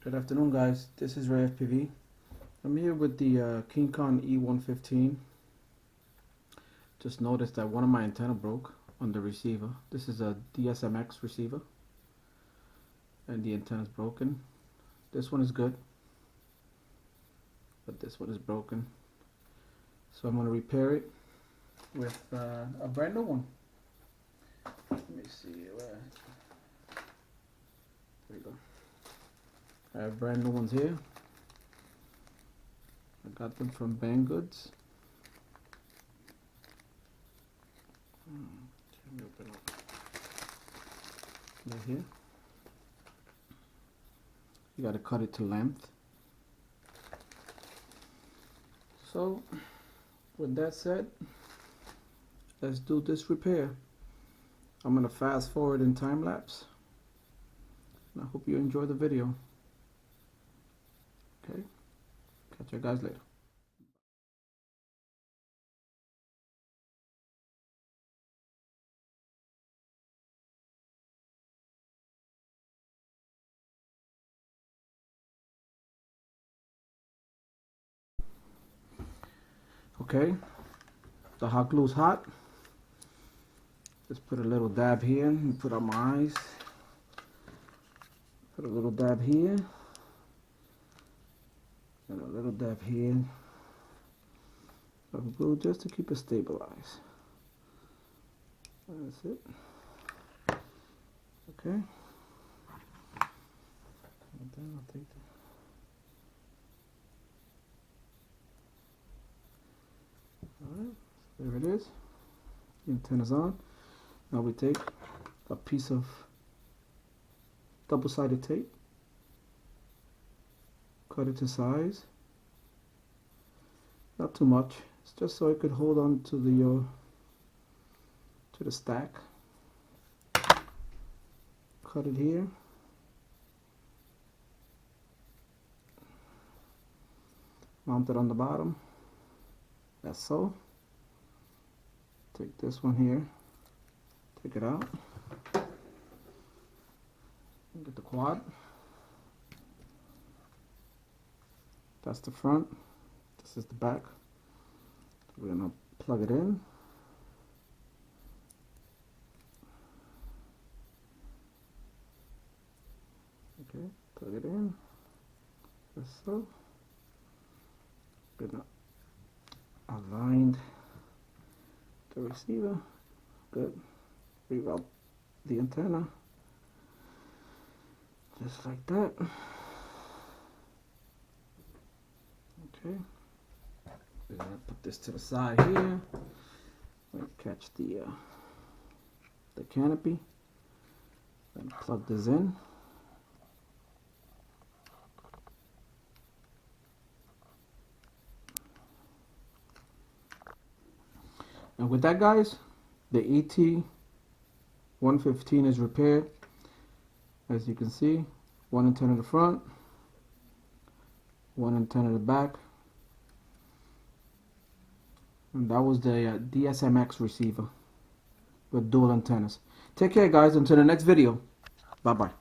Good afternoon, guys. This is Ray FPV. I'm here with the Kingkong ET115. Just noticed that one of my antenna broke on the receiver. This is a DSMX receiver, and the antenna is broken. This one is good, but this one is broken. So I'm going to repair it with a brand new one. Let me see where. There we go. I have brand new ones here. I got them from Banggood. They're here. You gotta cut it to length. So, with that said, let's do this repair. I'm gonna fast forward in time lapse. And I hope you enjoy the video. Okay, catch you guys later. Okay, the hot glue is hot. Just put a little dab here and put on my eyes. Put a little dab here. And a little dab here of glue just to keep it stabilized. That's it. Okay. And then I'll take Alright, so there it is. The antenna's on. Now we take a piece of double-sided tape. Cut it to size. Not too much. It's just so I could hold on to the stack. Cut it here. Mount it on the bottom. That's so. Take this one here. Take it out. Get the quad. That's the front. This is the back. We're gonna plug it in. Okay, plug it in. Just so. Gonna align the receiver. Good. Reroute the antenna. Just like that. Okay, we're gonna put this to the side here. Catch the canopy. Then plug this in. And with that, guys, the ET115 is repaired. As you can see, one antenna in the front, one antenna in the back. And that was the DSMX receiver with dual antennas. Take care, guys. Until the next video. Bye-bye.